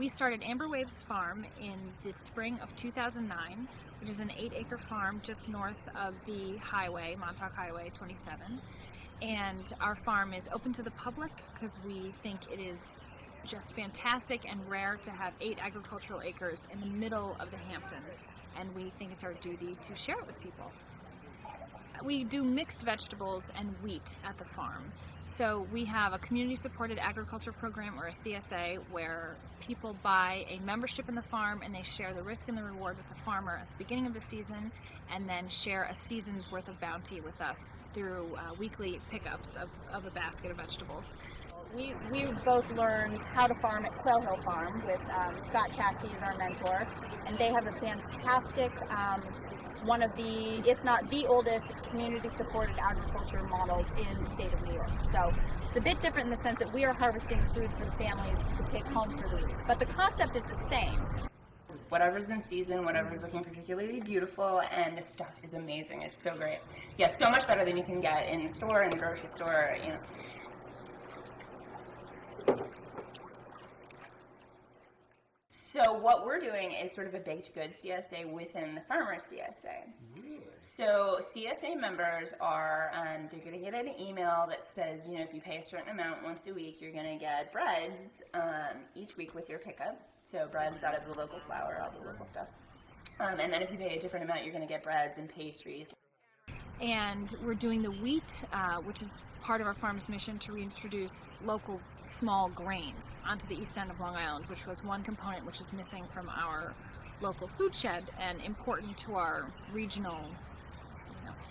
We started Amber Waves Farm in the spring of 2009, which is an 8-acre farm just north of the highway, Montauk Highway 27. And our farm is open to the public because we think it is just fantastic and rare to have 8 agricultural acres in the middle of the Hamptons, and we think it's our duty to share it with people. We do mixed vegetables and wheat at the farm. So we have a community-supported agriculture program, or a CSA, where people buy a membership in the farm and they share the risk and the reward with the farmer at the beginning of the season, and then share a season's worth of bounty with us through weekly pickups of a basket of vegetables. We both learned how to farm at Quail Hill Farm with Scott Chackey is our mentor, and they have a fantastic, one of the, if not the oldest, community-supported agriculture models in the state of New York. So it's a bit different in the sense that we are harvesting food for the families to take home for the week, but the concept is the same. Whatever's in season, whatever's looking particularly beautiful, and the stuff is amazing. It's so great. Yeah, so much better than you can get in the store, in the grocery store, you know. So what we're doing is sort of a baked goods CSA within the Farmers CSA. Really? So CSA members are, they're going to get an email that says, you know, if you pay a certain amount once a week, you're going to get breads each week with your pickup. So breads out of the local flour, all the local stuff. And then if you pay a different amount, you're going to get breads and pastries. And we're doing the wheat, which is part of our farm's mission to reintroduce local small grains onto the east end of Long Island, which was one component which is missing from our local food shed and important to our regional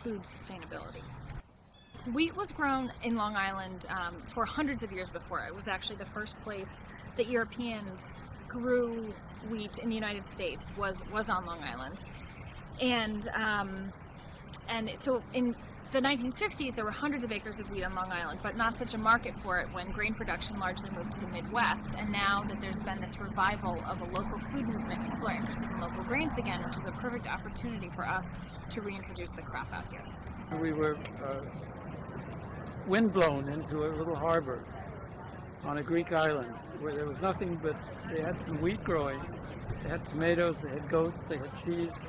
food sustainability. Wheat was grown in Long Island for hundreds of years before. It was actually the first place that Europeans grew wheat in the United States was on Long Island. And so in the 1950s, there were hundreds of acres of wheat on Long Island, but not such a market for it when grain production largely moved to the Midwest. And now that there's been this revival of a local food movement, people are interested in local grains again, which is a perfect opportunity for us to reintroduce the crop out here. We were windblown into a little harbor on a Greek island where there was nothing but they had some wheat growing. They had tomatoes, they had goats, they had cheese.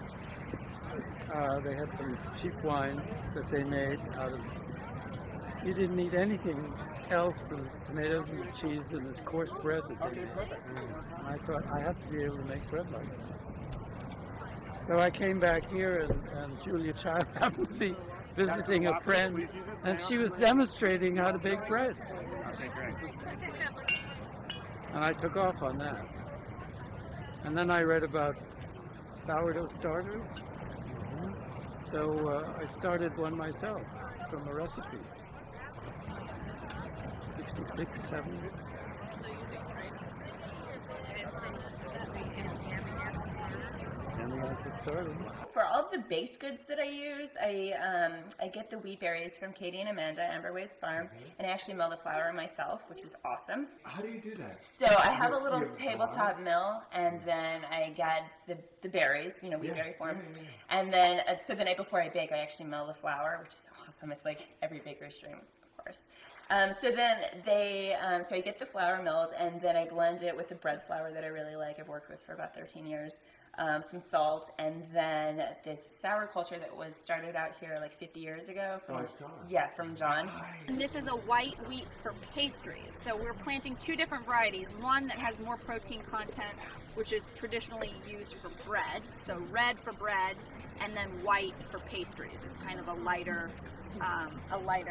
They had some cheap wine that they made out of. You didn't need anything else than tomatoes and cheese and this coarse bread that they made. And I thought I have to be able to make bread like that. So I came back here, and Julia Child happened to be visiting a friend, and she was demonstrating how to bake bread. And I took off on that. And then I read about sourdough starters. So I started one myself from a recipe. 66, 70. And once it started. For all of the baked goods that I use, I get the wheat berries from Katie and Amanda, Amber Waves Farm, and I actually mill the flour myself, which is awesome. How do you do that? So I have a little tabletop mill, and then I get the berries, wheat berry form, and then so the night before I bake, I actually mill the flour, which is awesome. It's like every baker's dream, of course. So then so I get the flour milled, and then I blend it with the bread flour that I really like. I've worked with for about 13 years. Some salt, and then this sour culture that was started out here like 50 years ago. From John. And this is a white wheat for pastries. So we're planting 2 different varieties. One that has more protein content, which is traditionally used for bread. So red for bread, and then white for pastries. It's kind of a lighter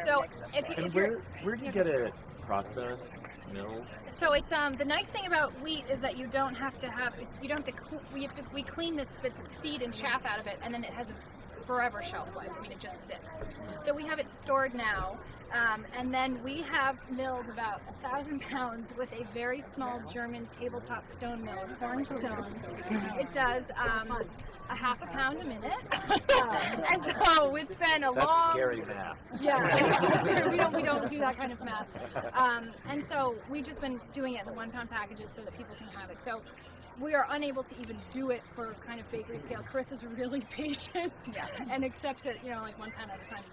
So mix of And where do you get it processed? Mill? So it's the nice thing about wheat is that we clean the seed and chaff out of it, and then it has a forever shelf life. I mean, it just sits. So we have it stored now, and then we have milled about 1,000 pounds with a very small German tabletop stone mill, orange stone. It does a half a pound a minute, and so it's been a long. That's scary math. Yeah, we don't do that kind of math. And so we've just been doing it in the 1 pound packages so that people can have it. So we are unable to even do it for kind of bakery scale. Chris is really patient and accepts it, like 1 pound at a time.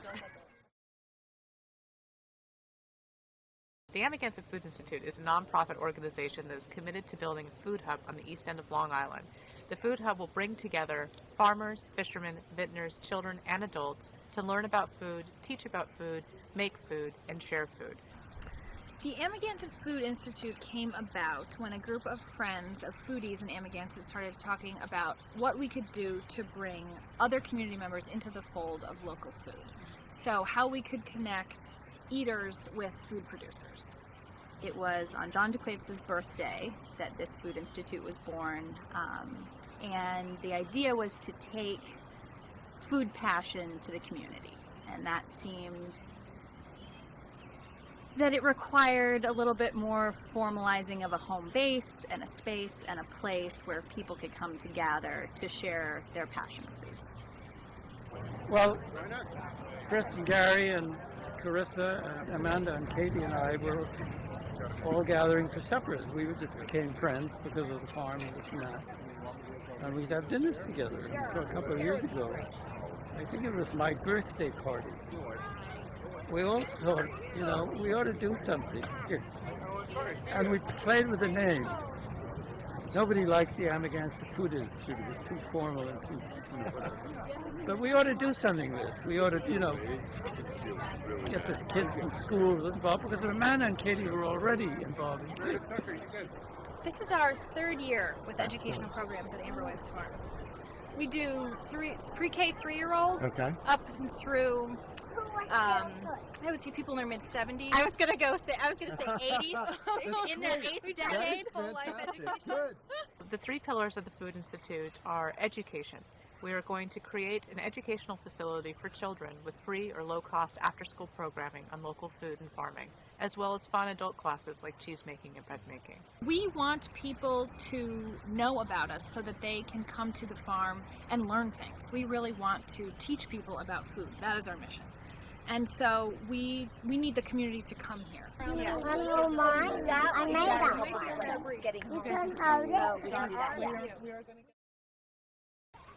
The Amagansett Food Institute is a nonprofit organization that is committed to building a food hub on the east end of Long Island. The food hub will bring together farmers, fishermen, vintners, children, and adults to learn about food, teach about food, make food, and share food. The Amagansett Food Institute came about when a group of friends of foodies in Amagansett started talking about what we could do to bring other community members into the fold of local food. So how we could connect eaters with food producers. It was on John DeQuaves' birthday that this Food Institute was born, and the idea was to take food passion to the community, and that seemed that it required a little bit more formalizing of a home base and a space and a place where people could come together to share their passion for food. Well, Chris and Gary and Carissa and Amanda and Katie and I were all gathering for suppers. We just became friends because of the farm and this and that. And we'd have dinners together. And so a couple of years ago, I think it was my birthday party, we all thought, we ought to do something. And we played with the name. Nobody liked the Amagansett Food Institute. It was too formal and too whatever. But we ought to do something with this. We ought to, get the kids in schools involved, because Amanda and Katie were already involved in kids. This is our third year with educational programs at Amber Waves Farm. We do pre-K 3-year-olds up through, I would say people in their mid-70s. I was gonna say 80s in their 8th decade. Full life education. The three pillars of the Food Institute are education. We are going to create an educational facility for children with free or low-cost after-school programming on local food and farming, as well as fun adult classes like cheese making and bread making. We want people to know about us so that they can come to the farm and learn things. We really want to teach people about food. That is our mission. And so we need the community to come here.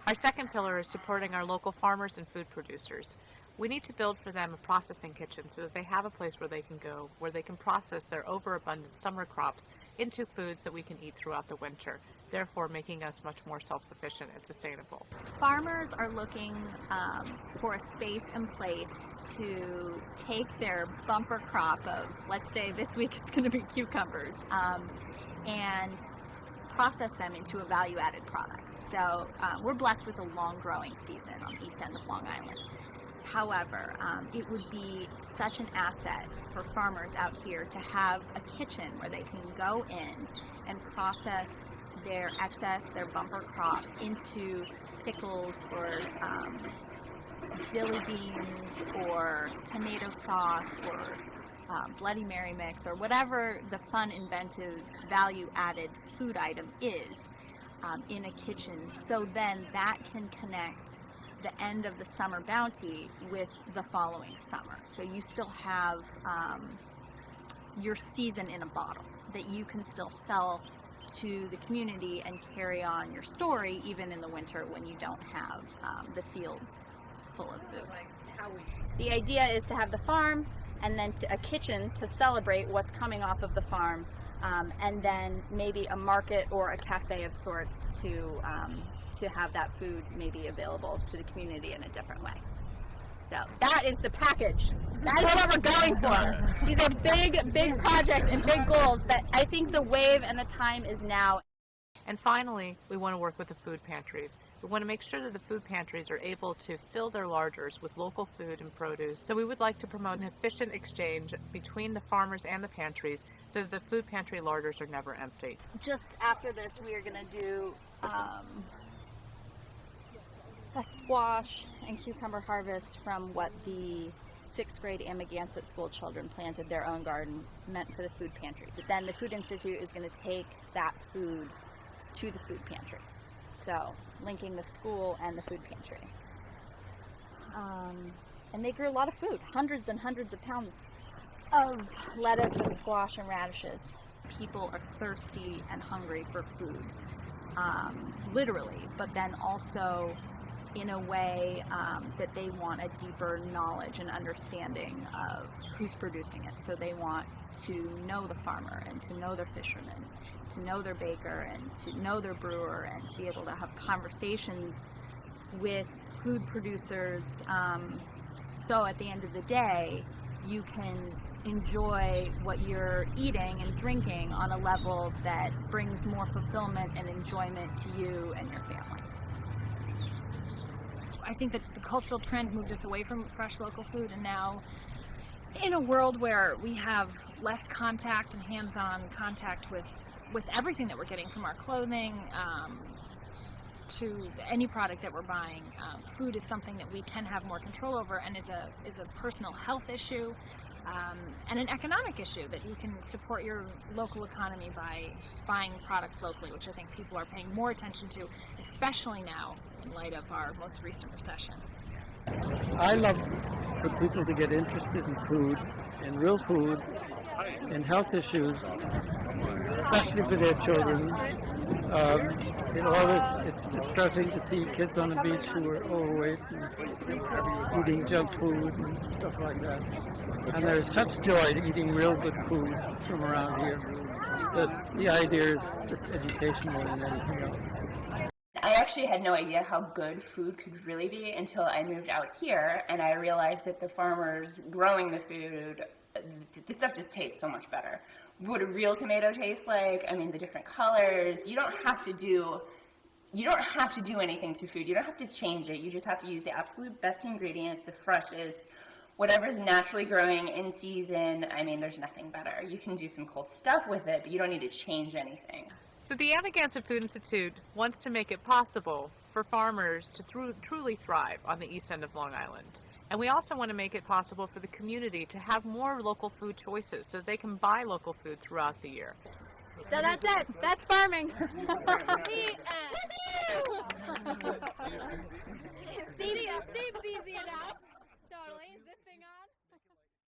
Our second pillar is supporting our local farmers and food producers. We need to build for them a processing kitchen so that they have a place where they can go, where they can process their overabundant summer crops into foods that we can eat throughout the winter, therefore making us much more self-sufficient and sustainable. Farmers are looking for a space and place to take their bumper crop of, let's say this week it's going to be cucumbers, and process them into a value-added product. So we're blessed with a long growing season on the east end of Long Island. However, it would be such an asset for farmers out here to have a kitchen where they can go in and process their excess, their bumper crop, into pickles or dilly beans or tomato sauce or Bloody Mary mix or whatever the fun, inventive, value-added food item is in a kitchen. So then that can connect the end of the summer bounty with the following summer. So you still have your season in a bottle that you can still sell to the community and carry on your story even in the winter when you don't have the fields full of food. The idea is to have the farm and then a kitchen to celebrate what's coming off of the farm, and then maybe a market or a cafe of sorts to have that food maybe available to the community in a different way. So that is the package. That is what we're going for. These are big projects and big goals, but I think the wave and the time is now. And finally, we want to work with the food pantries. We want to make sure that the food pantries are able to fill their larders with local food and produce. So we would like to promote an efficient exchange between the farmers and the pantries so that the food pantry larders are never empty. Just after this, we are going to do a squash and cucumber harvest from what the 6th grade Amagansett school children planted their own garden, meant for the food pantry. But then the Food Institute is going to take that food to the food pantry. So linking the school and the food pantry. And they grew a lot of food, hundreds and hundreds of pounds of lettuce and squash and radishes. People are thirsty and hungry for food, literally, but then also in a way that they want a deeper knowledge and understanding of who's producing it. So they want to know the farmer and to know their fisherman, to know their baker and to know their brewer, and to be able to have conversations with food producers. So at the end of the day, you can enjoy what you're eating and drinking on a level that brings more fulfillment and enjoyment to you and your family. I think that the cultural trend moved us away from fresh local food, and now in a world where we have less contact and hands-on contact with everything that we're getting, from our clothing to any product that we're buying, food is something that we can have more control over, and is a personal health issue and an economic issue, that you can support your local economy by buying products locally, which I think people are paying more attention to, especially now in light of our most recent recession. I love for people to get interested in food, in real food, in health issues, especially for their children. It's distressing to see kids on the beach who are overweight and eating junk food and stuff like that. And there's such joy to eating real good food from around here that the idea is just educational than anything else. I actually had no idea how good food could really be until I moved out here, and I realized that the farmers growing the food, the stuff just tastes so much better. What a real tomato tastes like, I mean, the different colors. You don't have to do anything to food. You don't have to change it. You just have to use the absolute best ingredients, the freshest, whatever's naturally growing in season. I mean, there's nothing better. You can do some cool stuff with it, but you don't need to change anything. So the Amagansett Food Institute wants to make it possible for farmers to truly thrive on the east end of Long Island. And we also want to make it possible for the community to have more local food choices so they can buy local food throughout the year. So that's it. That's farming.